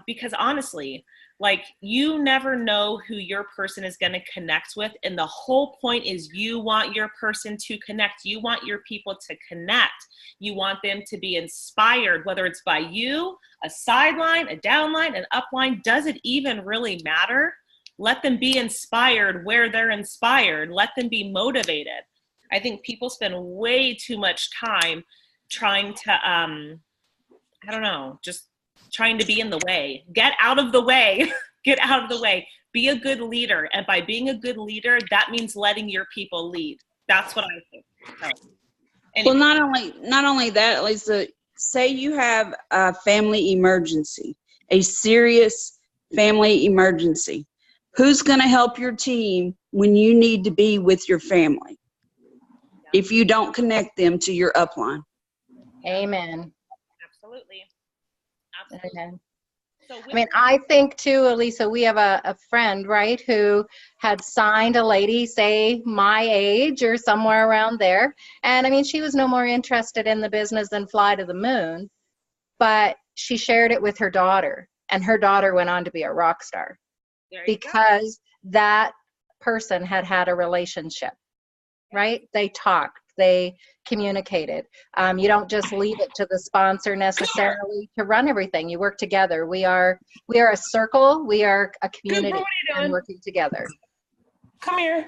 because honestly, like, you never know who your person is going to connect with. And the whole point is you want your person to connect. You want your people to connect. You want them to be inspired, whether it's by you, a sideline, a downline, an upline. Does it even really matter? Let them be inspired where they're inspired. Let them be motivated. I think people spend way too much time trying to, I don't know, just trying to be in the way. Get out of the way. Get out of the way. Be a good leader. And by being a good leader, that means letting your people lead. That's what I think. So, anyway. Well, not only that, Lisa, say you have a family emergency, a serious family emergency. Who's going to help your team when you need to be with your family if you don't connect them to your upline? Amen. Absolutely. Amen. So I mean, I think too, Elisa, we have a friend, right, who had signed a lady, say my age or somewhere around there. And I mean, she was no more interested in the business than fly to the moon, but she shared it with her daughter, and her daughter went on to be a rock star because that person had had a relationship, right? They talked, they communicated. You don't just leave it to the sponsor necessarily to run everything. You work together. We are a circle. We are a community and working together. Come here.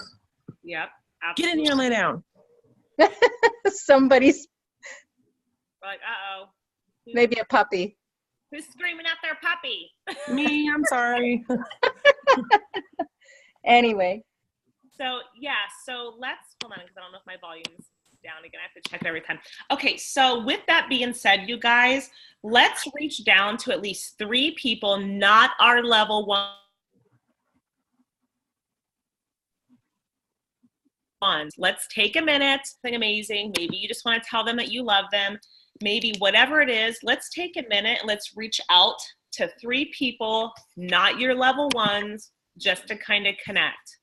Yep. Absolutely. Get in here and lay down. Somebody's like, uh-oh. maybe a puppy. Who's screaming at their puppy? Me, I'm sorry. Anyway. So yeah, so let's, hold on, because I don't know if my volume's down again. I have to check it every time. Okay, so with that being said, you guys, let's reach down to at least 3 people, not our level 1. Let's take a minute, something amazing. Maybe you just want to tell them that you love them. Maybe whatever it is, let's take a minute and let's reach out to 3 people, not your level 1s, just to kind of connect.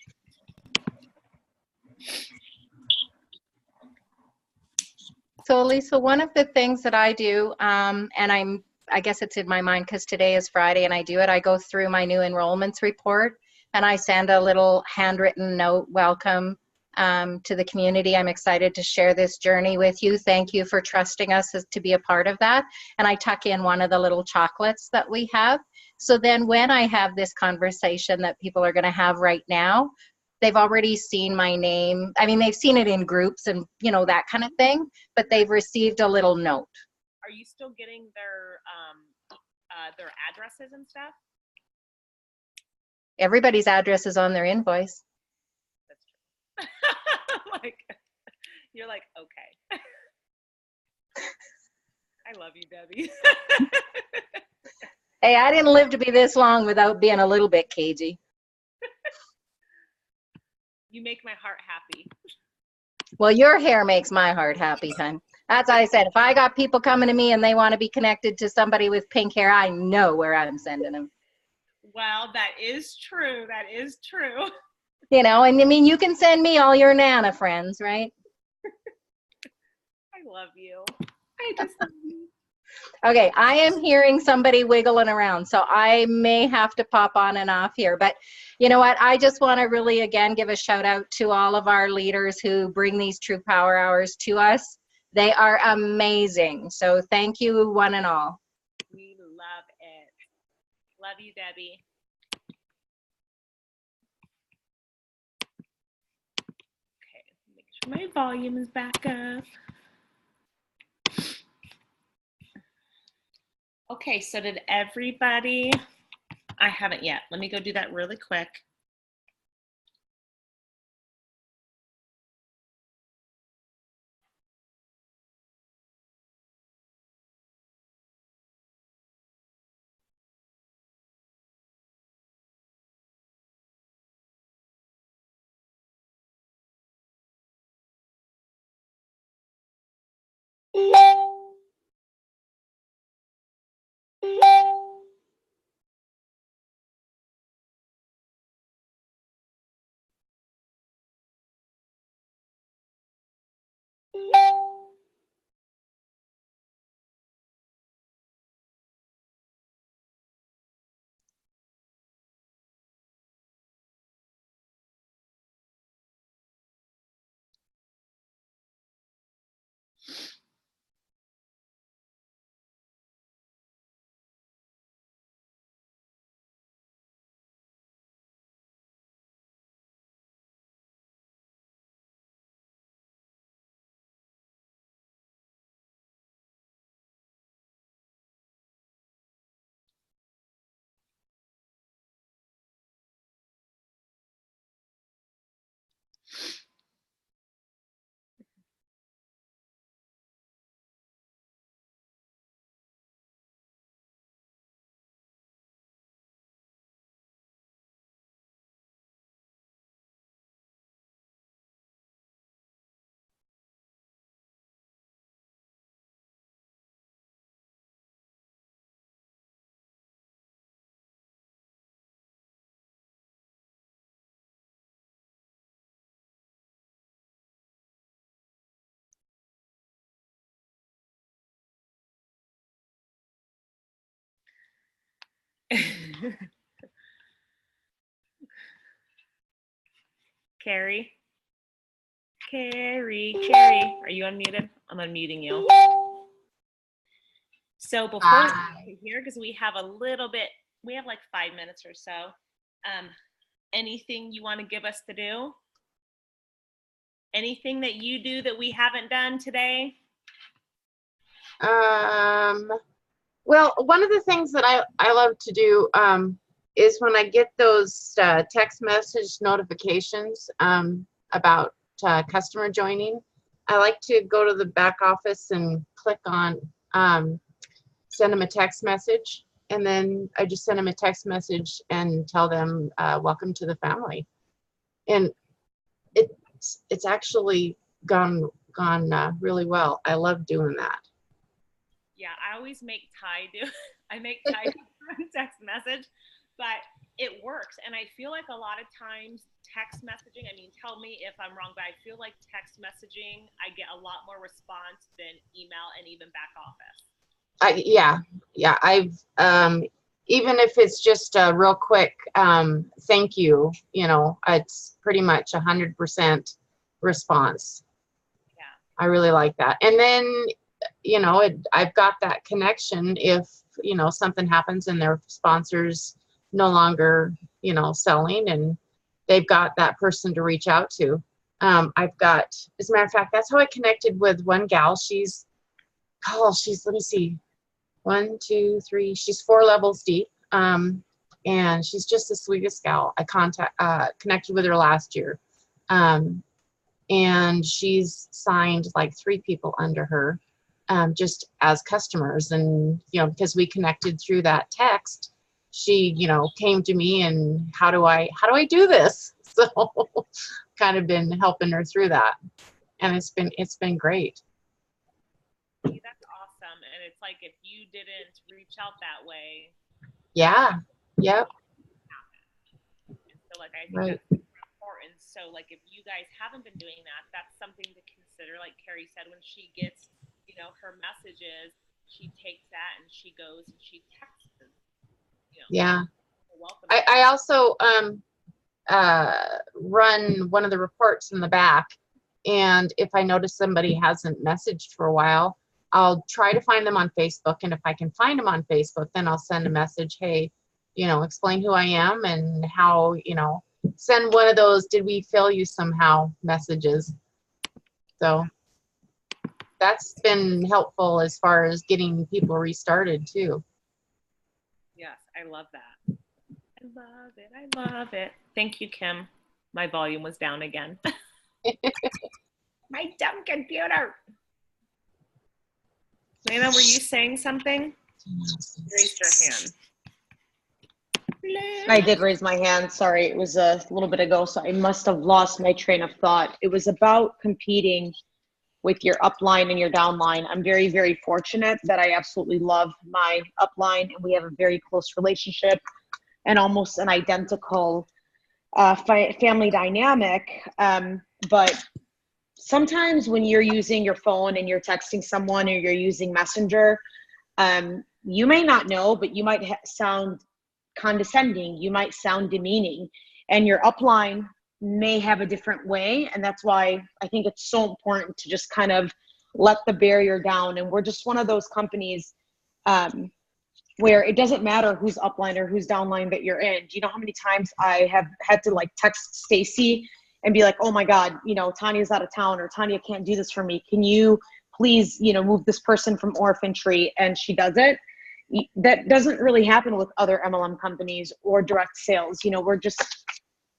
So Lisa, one of the things that I do, and I guess it's in my mind because today is Friday and I do it, I go through my new enrollments report and I send a little handwritten note, welcome to the community. I'm excited to share this journey with you. Thank you for trusting us to be a part of that. And I tuck in one of the little chocolates that we have. So then when I have this conversation that people are going to have right now, they've already seen my name. I mean, they've seen it in groups and, you know, that kind of thing, but they've received a little note. Are you still getting their addresses and stuff? Everybody's address is on their invoice. That's true. Like, you're like, okay. I love you, Debbie. Hey, I didn't live to be this long without being a little bit cagey. You make my heart happy. Well, your hair makes my heart happy, hon. That's what I said. If I got people coming to me and they want to be connected to somebody with pink hair, I know where I'm sending them. Well, that is true. That is true. You know, and I mean, you can send me all your Nana friends, right? I love you. I just love you. Okay, I am hearing somebody wiggling around, so I may have to pop on and off here. But you know what? I just want to really, again, give a shout out to all of our leaders who bring these True Power Hours to us. They are amazing. So thank you, one and all. We love it. Love you, Debbie. My volume is back up. Okay, so did everybody? I haven't yet. Let me go do that really quick. Carrie, are you unmuted? I'm unmuting you. So before we get here, because we have a little bit, we have like 5 minutes or so. Anything you want to give us to do? Anything that you do that we haven't done today? Well, one of the things that I love to do is when I get those text message notifications about customer joining, I like to go to the back office and click on send them a text message, and then I just send them a text message and tell them welcome to the family. And it's actually gone really well. I love doing that. Yeah, I always make Ty do. I make Ty do a text message, but it works. And I feel like a lot of times text messaging, I mean, tell me if I'm wrong, but I feel like text messaging, I get a lot more response than email and even back office. Yeah. I've even if it's just a real quick thank you, it's pretty much 100% response. Yeah, I really like that. And then I've got that connection if something happens and their sponsors no longer selling, and they've got that person to reach out to. I've got, as a matter of fact, that's how I connected with one gal. She's let me see, 1, 2, 3, she's 4 levels deep, and she's just the sweetest gal. I connected with her last year, and she's signed like 3 people under her just as customers. And because we connected through that text, she came to me and how do I do this? So kind of been helping her through that, and it's been great. See, that's awesome. And it's like if you didn't reach out that way. Yeah. Yep. So like I think Right. that's important. So like if you guys haven't been doing that, that's something to consider. Like Carrie said, when she gets her messages, she takes that and she goes and she texts them. Yeah. Welcome. I also run one of the reports in the back, and if I notice somebody hasn't messaged for a while, I'll try to find them on Facebook, and if I can find them on Facebook, then I'll send a message, hey, explain who I am and how, send one of those did we fail you somehow messages. So that's been helpful as far as getting people restarted too. Yes, I love that. I love it. I love it. Thank you, Kim. My volume was down again. My dumb computer. Lena, were you saying something? Raise your hand. I did raise my hand. Sorry, it was a little bit ago, so I must have lost my train of thought. It was about competing with your upline and your downline. I'm very, very fortunate that I absolutely love my upline, and we have a very close relationship and almost an identical family dynamic. But sometimes when you're using your phone and you're texting someone or you're using Messenger, you may not know, but you might sound condescending, you might sound demeaning, and your upline may have a different way. And that's why I think it's so important to just kind of let the barrier down. And we're just one of those companies where it doesn't matter who's upline or who's downline that you're in. Do you know how many times I have had to like text Stacy and be like, oh my God, you know, Tanya's out of town, or Tanya can't do this for me. Can you please, you know, move this person from Orphantree? And she does it. That doesn't really happen with other MLM companies or direct sales. You know, we're just,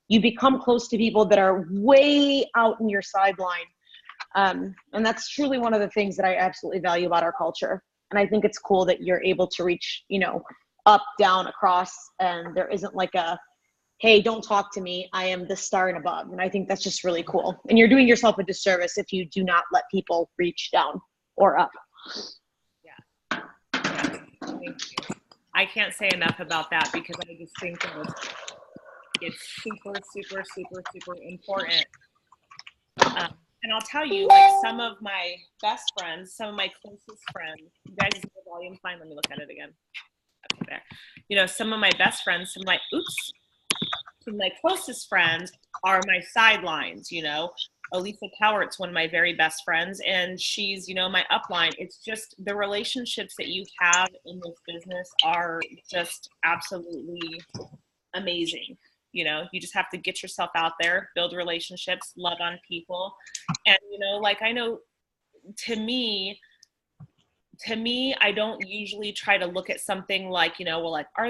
you become close to people that are way out in your sideline. And that's truly one of the things that I absolutely value about our culture. And I think it's cool that you're able to reach, you know, up, down, across, and there isn't like a, hey, don't talk to me, I am the star and above. And I think that's just really cool. And you're doing yourself a disservice if you do not let people reach down or up. Yeah. Thank you. I can't say enough about that because I just think that it's super, super, super, super important. And I'll tell you, like some of my best friends, some of my closest friends, you guys, is the volume fine? Let me look at it again. Okay, there. You know, some of my best friends, some of my closest friends are my sidelines, you know. Elisa Cowert's one of my very best friends, and she's, you know, my upline. It's just the relationships that you have in this business are just absolutely amazing. You know, you just have to get yourself out there, build relationships, love on people. And, you know, like I know to me, I don't usually try to look at something like, you know, well, like, are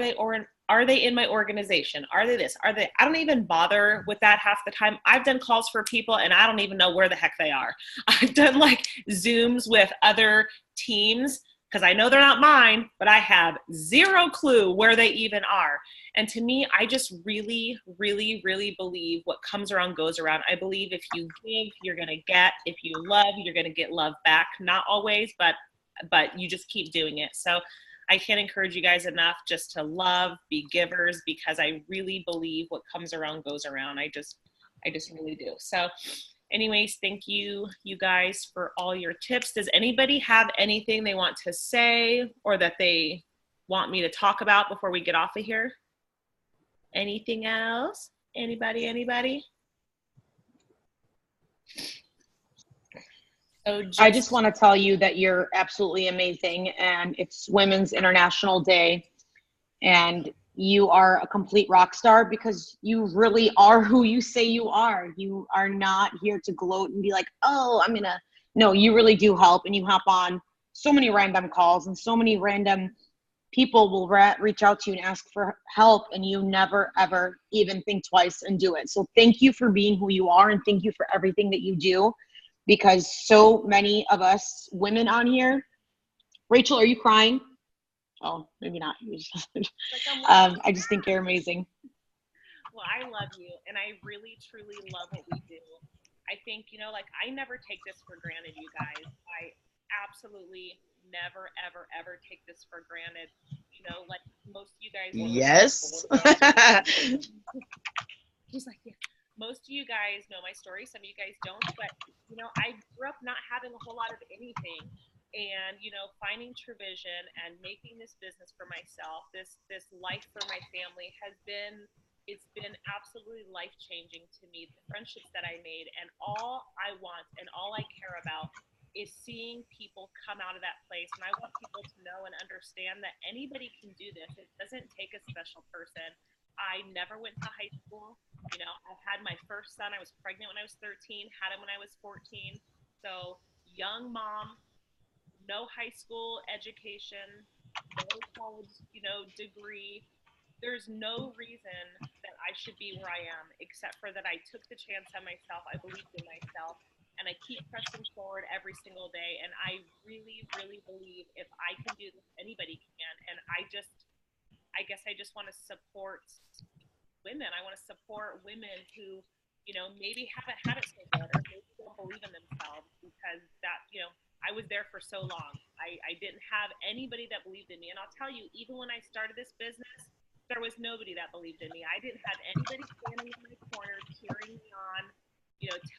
they in my organization? Are they this? Are they? I don't even bother with that half the time. I've done calls for people and I don't even know where the heck they are. I've done like Zooms with other teams because I know they're not mine, but I have zero clue where they even are. And to me, I just really, really, really believe what comes around goes around. I believe if you give, you're going to get. If you love, you're going to get love back. Not always, but you just keep doing it. So I can't encourage you guys enough just to love, be givers, because I really believe what comes around goes around. I just really do. So anyways, thank you, you guys, for all your tips. Does anybody have anything they want to say or that they want me to talk about before we get off of here? Anything else? Anybody? So I just want to tell you that you're absolutely amazing, and it's Women's International Day, and you are a complete rock star because you really are who you say you are. You are not here to gloat and be like, oh, no, you really do help, and you hop on so many random calls, and so many random people will reach out to you and ask for help, and you never, ever even think twice and do it. So thank you for being who you are, and thank you for everything that you do. Because so many of us women on here, Rachel, are you crying? Oh, maybe not. I just think you're amazing. Well, I love you, and I really, truly love what we do. I think, you know, like I never take this for granted, you guys. I absolutely never, ever, ever take this for granted. You know, like most of you guys. Yes. He's like, yeah. Most of you guys know my story. Some of you guys don't, but you know, I grew up not having a whole lot of anything, and you know, finding true vision and making this business for myself, this life for my family it's been absolutely life changing to me. The friendships that I made, and all I want and all I care about is seeing people come out of that place. And I want people to know and understand that anybody can do this. It doesn't take a special person. I never went to high school. You know, I had my first son. I was pregnant when I was 13, had him when I was 14. So young mom, no high school education, no college, degree. There's no reason that I should be where I am, except for that I took the chance on myself. I believed in myself, and I keep pressing forward every single day. And I really, really believe if I can do this, anybody can. And I guess I just want to support women. I want to support women who, maybe haven't had it so good, or maybe don't believe in themselves, because that, I was there for so long. I didn't have anybody that believed in me. And I'll tell you, even when I started this business, there was nobody that believed in me. I didn't have anybody standing in my corner cheering me on,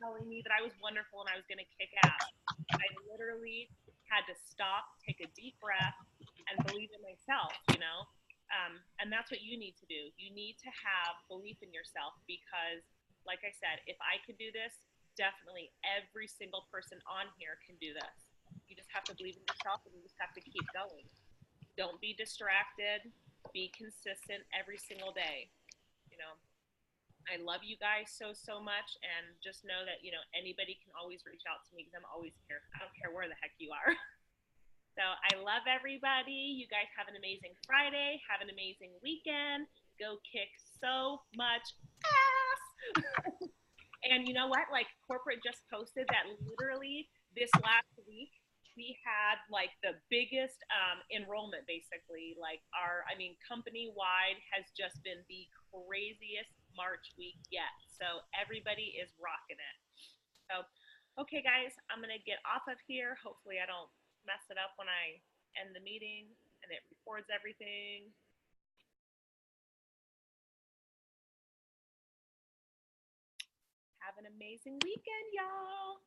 telling me that I was wonderful and I was going to kick ass. I literally had to stop, take a deep breath, and believe in myself, and that's what you need to do. You need to have belief in yourself, because, like I said, if I could do this, definitely every single person on here can do this. You just have to believe in yourself, and you just have to keep going. Don't be distracted. Be consistent every single day. I love you guys so much, and just know that anybody can always reach out to me, because I'm always here. I don't care where the heck you are. So I love everybody. You guys have an amazing Friday. Have an amazing weekend. Go kick so much ass. And you know what? Like, corporate just posted that literally this last week we had like the biggest enrollment, basically. Like company wide has just been the craziest March week yet. So everybody is rocking it. So, okay guys, I'm gonna get off of here. Hopefully I don't mess it up when I end the meeting and it records everything. Have an amazing weekend, y'all.